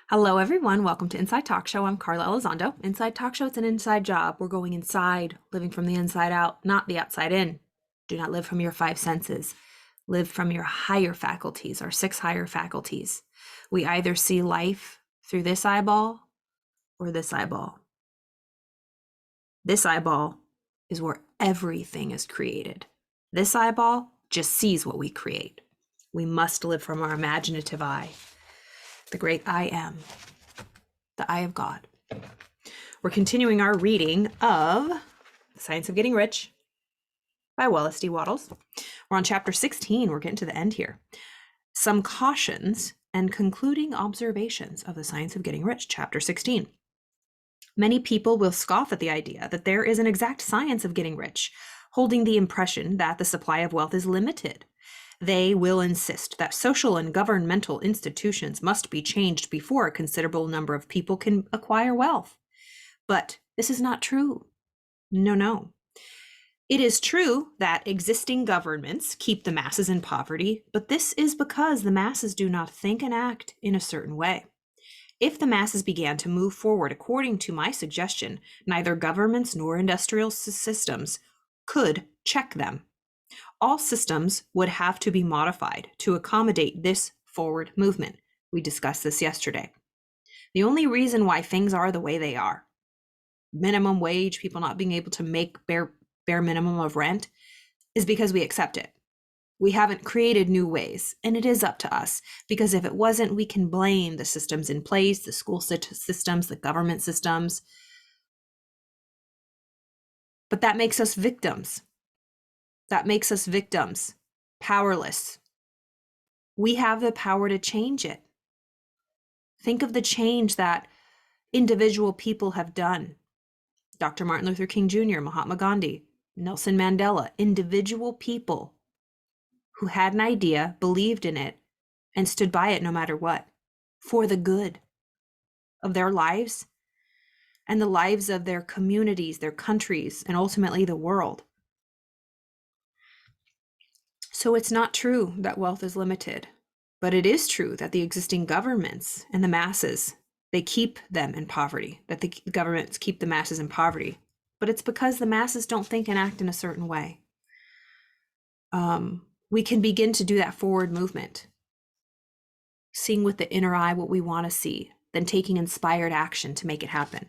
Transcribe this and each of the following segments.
Hello, everyone. Welcome to Inside Talk Show. I'm Carla Elizondo. Inside Talk Show, it's an inside job. We're going inside, living from the inside out, not the outside in. Do not live from your five senses. Live from your higher faculties, our six higher faculties. We either see life through this eyeball or this eyeball. This eyeball is where everything is created. This eyeball just sees what we create. We must live from our imaginative eye, the great I am, the eye of God. We're continuing our reading of The Science of Getting Rich by Wallace D. Wattles. We're on chapter 16. We're getting to the end here. Some cautions and concluding observations of The Science of Getting Rich, chapter 16. Many people will scoff at the idea that there is an exact science of getting rich, holding the impression that the supply of wealth is limited. They will insist that social and governmental institutions must be changed before a considerable number of people can acquire wealth. But this is not true. No. It is true that existing governments keep the masses in poverty, but this is because the masses do not think and act in a certain way. If the masses began to move forward according to my suggestion, neither governments nor industrial systems could check them. All systems would have to be modified to accommodate this forward movement. We discussed this yesterday. The only reason why things are the way they are, minimum wage, people not being able to make bare minimum of rent, is because we accept it. We haven't created new ways, and it is up to us, because if it wasn't, we can blame the systems in place, the school systems, the government systems. But that makes us victims. That makes us victims, powerless. We have the power to change it. Think of the change that individual people have done. Dr. Martin Luther King Jr., Mahatma Gandhi, Nelson Mandela, individual people who had an idea, believed in it, and stood by it no matter what, for the good of their lives and the lives of their communities, their countries, and ultimately the world. So it's not true that wealth is limited, but it is true that the existing governments and the masses, they keep them in poverty, that the governments keep the masses in poverty. But it's because the masses don't think and act in a certain way. We can begin to do that forward movement, seeing with the inner eye what we want to see, then taking inspired action to make it happen.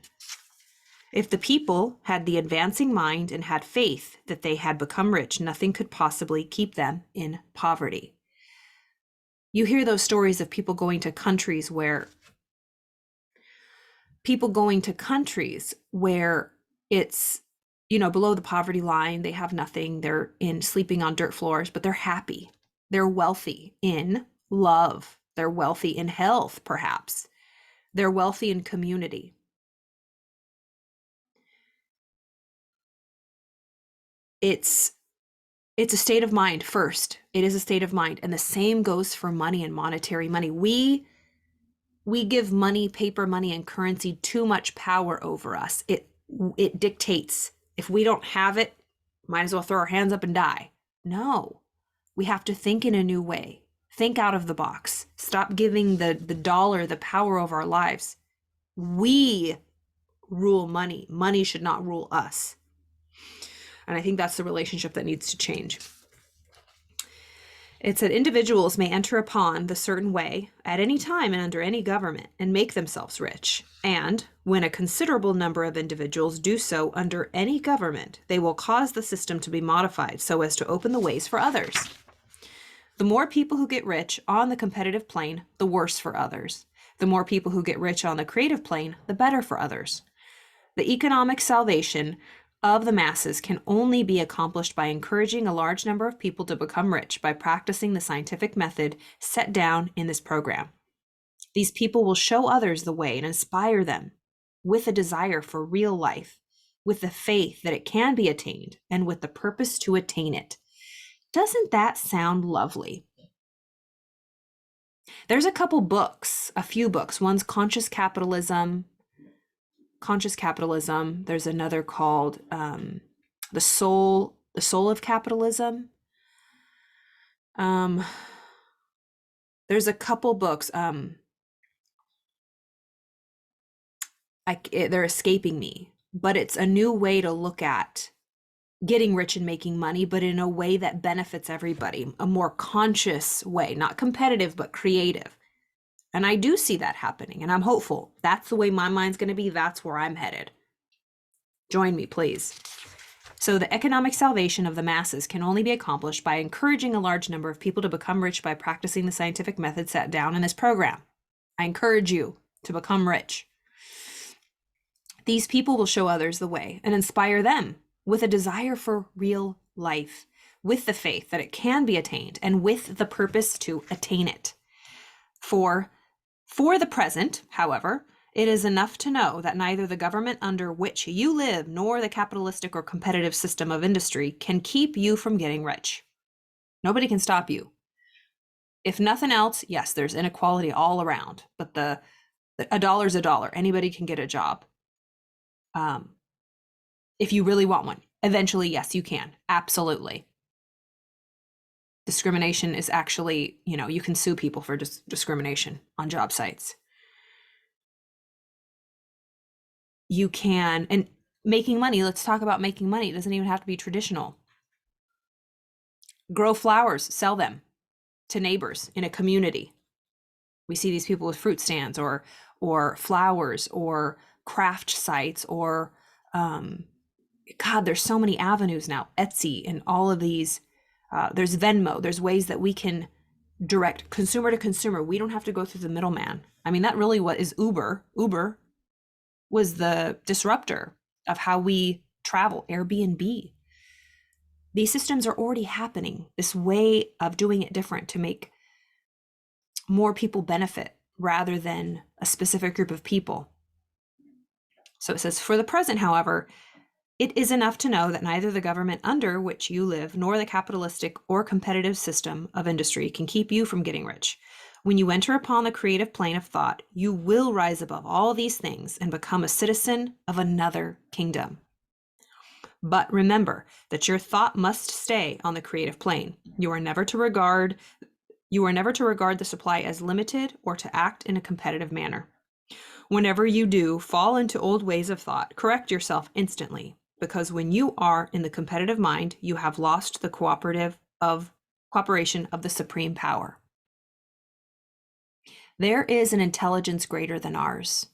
If the people had the advancing mind and had faith that they had become rich, nothing could possibly keep them in poverty. You hear those stories of people going to countries where it's, below the poverty line, they have nothing, they're sleeping on dirt floors, but they're happy. They're wealthy in love. They're wealthy in health, perhaps. They're wealthy in community. It's a state of mind first. It is a state of mind. And the same goes for money and monetary money. We give money, paper money, and currency too much power over us. It dictates. If we don't have it, might as well throw our hands up and die. No, we have to think in a new way. Think out of the box. Stop giving the dollar the power over our lives. We rule money. Money should not rule us. And I think that's the relationship that needs to change. It said individuals may enter upon the certain way at any time and under any government and make themselves rich. And when a considerable number of individuals do so under any government, they will cause the system to be modified so as to open the ways for others. The more people who get rich on the competitive plane, the worse for others. The more people who get rich on the creative plane, the better for others. The economic salvation of the masses can only be accomplished by encouraging a large number of people to become rich by practicing the scientific method set down in this program. These people will show others the way and inspire them with a desire for real life, with the faith that it can be attained, and with the purpose to attain it. Doesn't that sound lovely? There's a few books. One's Conscious Capitalism. There's another called The Soul of Capitalism. There's a couple books. they're escaping me. But it's a new way to look at getting rich and making money, but in a way that benefits everybody, a more conscious way, not competitive, but creative. And I do see that happening, and I'm hopeful. That's the way my mind's going to be. That's where I'm headed. Join me, please. So the economic salvation of the masses can only be accomplished by encouraging a large number of people to become rich by practicing the scientific method set down in this program. I encourage you to become rich. These people will show others the way and inspire them with a desire for real life, with the faith that it can be attained, and with the purpose to attain it. For the present, however, it is enough to know that neither the government under which you live nor the capitalistic or competitive system of industry can keep you from getting rich. Nobody can stop you. If nothing else, yes, there's inequality all around, but a dollar's a dollar. Anybody can get a job. If you really want one, eventually, yes, you can. Absolutely. Discrimination is actually, you can sue people for discrimination on job sites. You can, and making money, let's talk about making money. It doesn't even have to be traditional. Grow flowers, sell them to neighbors in a community. We see these people with fruit stands or flowers or craft sites or, God, there's so many avenues now, Etsy and all of these. There's Venmo. There's ways that we can direct consumer to consumer. We don't have to go through the middleman. I mean, that really what is Uber. Uber was the disruptor of how we travel, Airbnb. These systems are already happening, this way of doing it different to make more people benefit rather than a specific group of people. So it says, for the present, however, it is enough to know that neither the government under which you live nor the capitalistic or competitive system of industry can keep you from getting rich. When you enter upon the creative plane of thought, you will rise above all these things and become a citizen of another kingdom. But remember that your thought must stay on the creative plane. You are never to regard the supply as limited or to act in a competitive manner. Whenever you do fall into old ways of thought, correct yourself instantly, because when you are in the competitive mind, you have lost the cooperation of the supreme power. There is an intelligence greater than ours,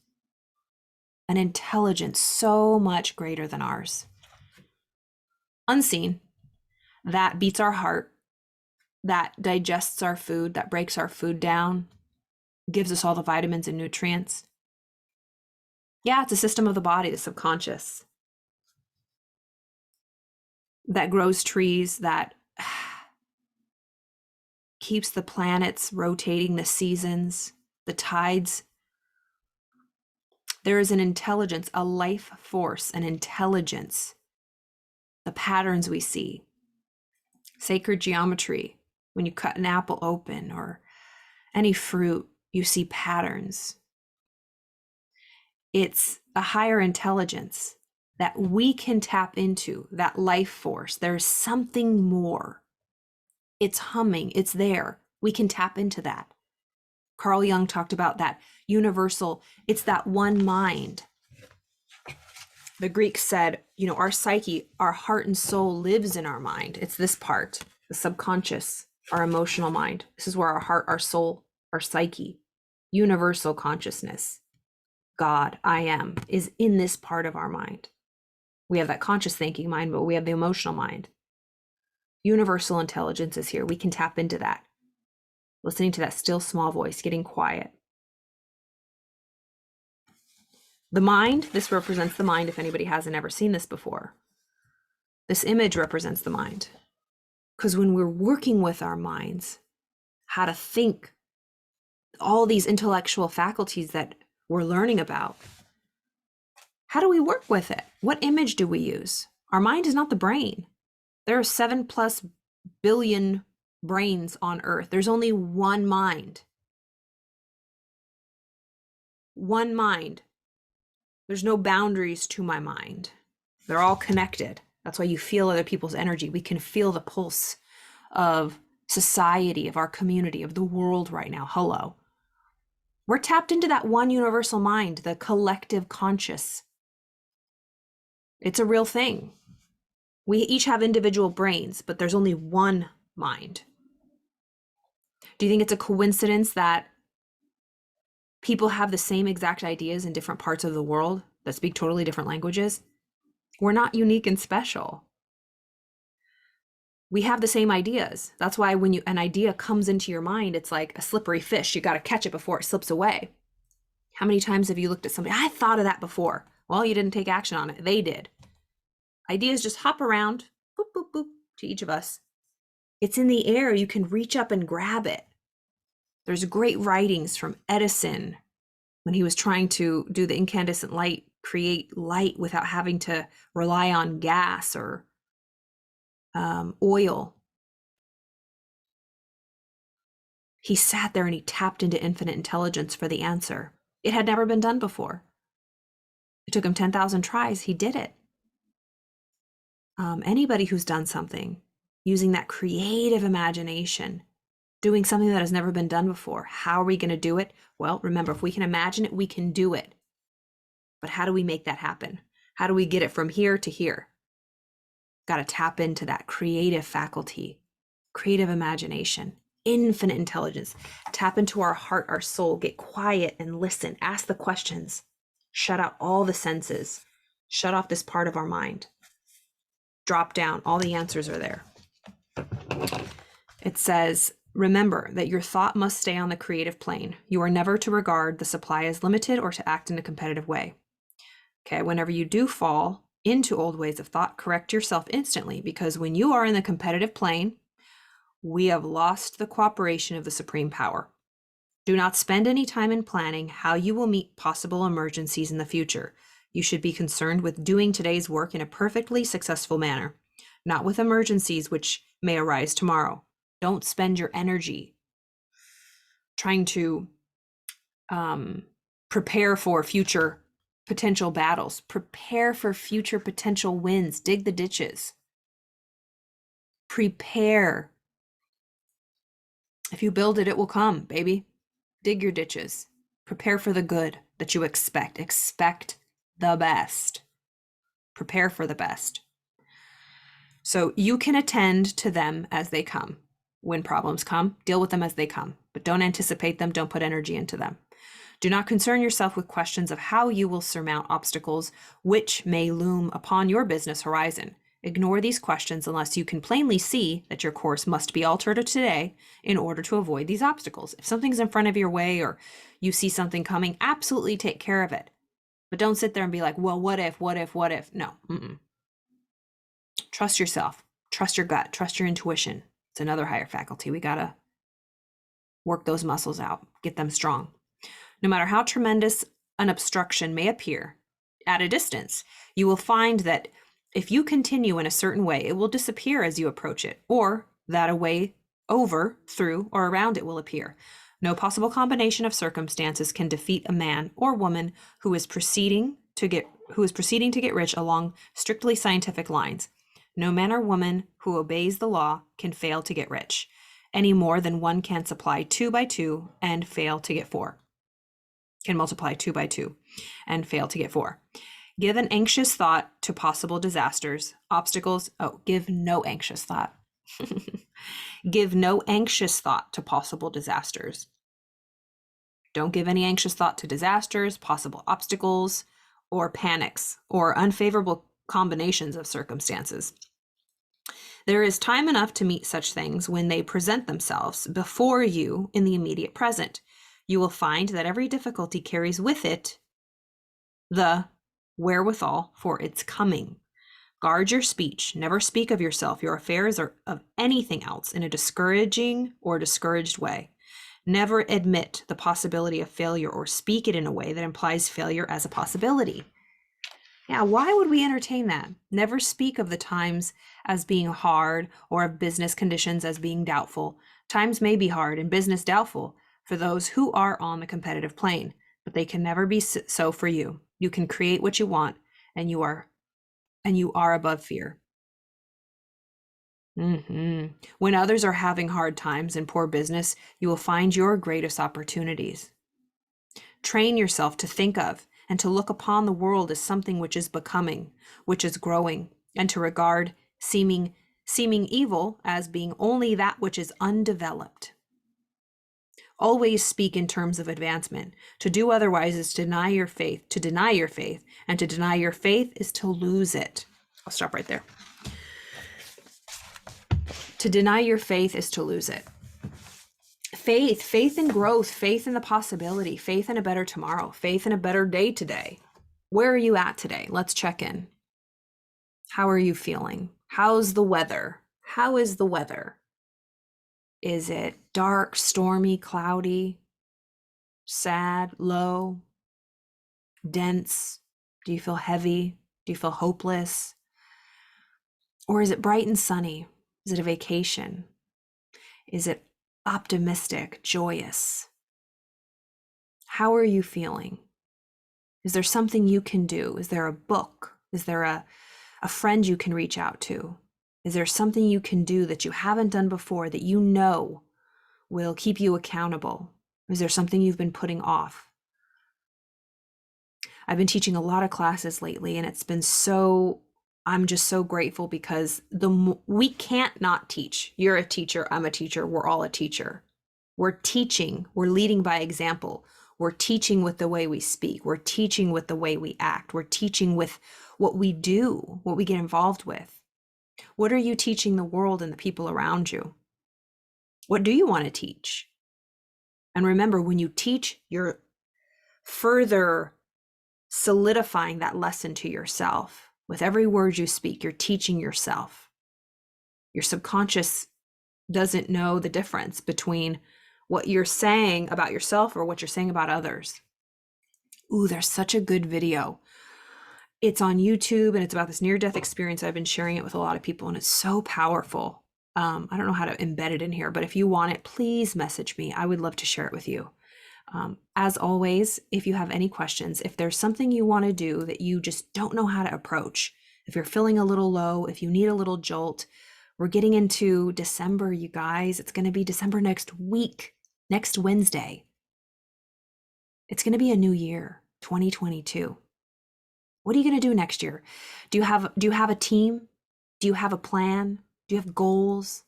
an intelligence so much greater than ours. Unseen, that beats our heart, that digests our food, that breaks our food down, gives us all the vitamins and nutrients. Yeah, it's a system of the body, the subconscious, that grows trees, that keeps the planets rotating, the seasons, the tides. There is an intelligence, a life force, an intelligence. The patterns we see, sacred geometry, when you cut an apple open or any fruit, you see patterns. It's a higher intelligence that we can tap into, that life force. There's something more. It's humming, it's there. We can tap into that. Carl Jung talked about that universal, it's that one mind. The Greeks said, our psyche, our heart and soul lives in our mind. It's this part, the subconscious, our emotional mind. This is where our heart, our soul, our psyche, universal consciousness, God, I am, is in this part of our mind. We have that conscious thinking mind, but we have the emotional mind. Universal intelligence is here. We can tap into that. Listening to that still small voice, getting quiet. The mind, this represents the mind if anybody hasn't ever seen this before. This image represents the mind. Because when we're working with our minds, how to think, all these intellectual faculties that we're learning about, how do we work with it? What image do we use? Our mind is not the brain. There are 7+ billion brains on Earth. There's only one mind. One mind. There's no boundaries to my mind. They're all connected. That's why you feel other people's energy. We can feel the pulse of society, of our community, of the world right now. Hello. We're tapped into that one universal mind, the collective conscious. It's a real thing. We each have individual brains, but there's only one mind. Do you think it's a coincidence that people have the same exact ideas in different parts of the world that speak totally different languages? We're not unique and special. We have the same ideas. That's why when an idea comes into your mind, it's like a slippery fish. You got to catch it before it slips away. How many times have you looked at somebody? I thought of that before. Well, you didn't take action on it. They did. Ideas just hop around, boop, boop, boop, to each of us. It's in the air. You can reach up and grab it. There's great writings from Edison when he was trying to do the incandescent light, create light without having to rely on gas or oil. He sat there and he tapped into infinite intelligence for the answer. It had never been done before. It took him 10,000 tries. He did it. Anybody who's done something using that creative imagination, doing something that has never been done before, how are we going to do it? Well, remember, if we can imagine it, we can do it. But how do we make that happen? How do we get it from here to here? Got to tap into that creative faculty, creative imagination, infinite intelligence. Tap into our heart, our soul, get quiet and listen. Ask the questions. Shut out all the senses. Shut off this part of our mind. Drop down. All the answers are there. It says, remember that your thought must stay on the creative plane. You are never to regard the supply as limited or to act in a competitive way. Okay, whenever you do fall into old ways of thought, correct yourself instantly, because when you are in the competitive plane, we have lost the cooperation of the supreme power. Do not spend any time in planning how you will meet possible emergencies in the future. You should be concerned with doing today's work in a perfectly successful manner, not with emergencies which may arise tomorrow. Don't spend your energy trying to prepare for future potential battles. Prepare for future potential wins. Dig the ditches. Prepare. If you build it, it will come, baby. Dig your ditches. Prepare for the good that you expect. Expect the best. Prepare for the best. So you can attend to them as they come. When problems come, deal with them as they come, but don't anticipate them. Don't put energy into them. Do not concern yourself with questions of how you will surmount obstacles which may loom upon your business horizon. Ignore these questions unless you can plainly see that your course must be altered today in order to avoid these obstacles. If something's in front of your way or you see something coming, absolutely take care of it. But don't sit there and be like, well, what if? No. Trust yourself. Trust your gut. Trust your intuition. It's another higher faculty. We got to work those muscles out, get them strong. No matter how tremendous an obstruction may appear at a distance, you will find that if you continue in a certain way, it will disappear as you approach it, or that a way over, through, or around it will appear. No possible combination of circumstances can defeat a man or woman who is proceeding to get rich along strictly scientific lines. No man or woman who obeys the law can fail to get rich, any more than one can supply 2 by 2 and fail to get 4. Can multiply 2 by 2 and fail to get 4. Give an anxious thought to possible disasters, obstacles. Give no anxious thought. Give no anxious thought to possible disasters. Don't give any anxious thought to disasters, possible obstacles, or panics, or unfavorable combinations of circumstances. There is time enough to meet such things when they present themselves before you in the immediate present. You will find that every difficulty carries with it the wherewithal for its coming. Guard your speech. Never speak of yourself, your affairs, or of anything else in a discouraging or discouraged way. Never admit the possibility of failure or speak it in a way that implies failure as a possibility. Yeah, why would we entertain that? Never speak of the times as being hard or of business conditions as being doubtful. Times may be hard and business doubtful for those who are on the competitive plane, but they can never be so for you. You can create what you want, and you are above fear. When others are having hard times and poor business, you will find your greatest opportunities. Train yourself to think of and to look upon the world as something which is becoming, which is growing, and to regard seeming evil as being only that which is undeveloped. Always speak in terms of advancement. To do otherwise is to deny your faith, and to deny your faith is to lose it. I'll stop right there. To deny your faith is to lose it. Faith in growth, faith in the possibility, faith in a better tomorrow, faith in a better day today. Where are you at today? Let's check in. How are you feeling? How's the weather? How is the weather? Is it dark, stormy, cloudy, sad, low, dense? Do you feel heavy? Do you feel hopeless? Or is it bright and sunny? Is it a vacation? Is it optimistic, joyous? How are you feeling? Is there something you can do? Is there a book? Is there a friend you can reach out to? Is there something you can do that you haven't done before that you know will keep you accountable? Is there something you've been putting off? I've been teaching a lot of classes lately, and it's been I'm just so grateful because we can't not teach. You're a teacher, I'm a teacher, we're all a teacher. We're teaching, we're leading by example. We're teaching with the way we speak. We're teaching with the way we act. We're teaching with what we do, what we get involved with. What are you teaching the world and the people around you? What do you want to teach? And remember, when you teach, you're further solidifying that lesson to yourself. With every word you speak, you're teaching yourself. Your subconscious doesn't know the difference between what you're saying about yourself or what you're saying about others. Ooh, there's such a good video. It's on YouTube, and it's about this near-death experience. I've been sharing it with a lot of people, and it's so powerful. I don't know how to embed it in here, but if you want it, please message me. I would love to share it with you. As always, if you have any questions, if there's something you want to do that you just don't know how to approach, if you're feeling a little low, if you need a little jolt, we're getting into December, you guys. It's going to be December next week, next Wednesday. It's going to be a new year, 2022. What are you going to do next year? Do you have a team? Do you have a plan? Do you have goals?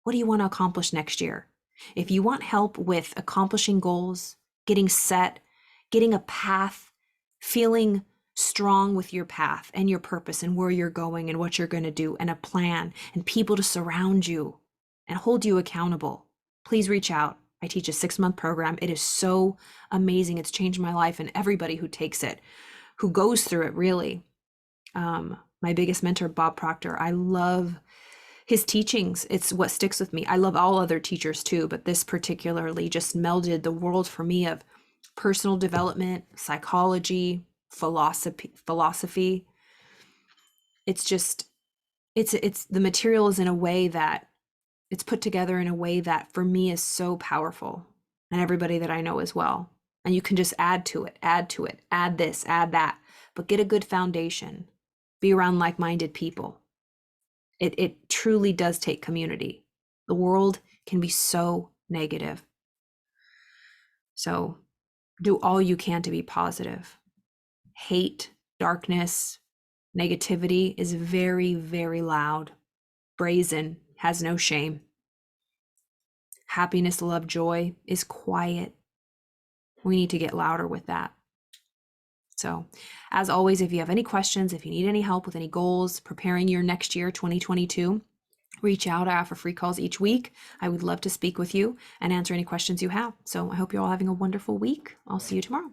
What do you want to accomplish next year? If you want help with accomplishing goals, getting set, getting a path, feeling strong with your path and your purpose and where you're going and what you're going to do and a plan and people to surround you and hold you accountable, please reach out. I teach a 6-month program. It is so amazing. It's changed my life and everybody who takes it, who goes through it, really. My biggest mentor, Bob Proctor, I love his teachings. It's what sticks with me. I love all other teachers too, but this particularly just melded the world for me of personal development, psychology, philosophy. It's the material is in a way that it's put together in a way that for me is so powerful, and everybody that I know as well. And you can just add to it, add this, add that, but get a good foundation. Be around like-minded people. It truly does take community. The world can be so negative. So do all you can to be positive. Hate, darkness, negativity is very, very loud, brazen, has no shame. Happiness, love, joy is quiet. We need to get louder with that. So, as always, if you have any questions, if you need any help with any goals, preparing your next year, 2022, reach out. I offer free calls each week. I would love to speak with you and answer any questions you have. So I hope you're all having a wonderful week. I'll see you tomorrow.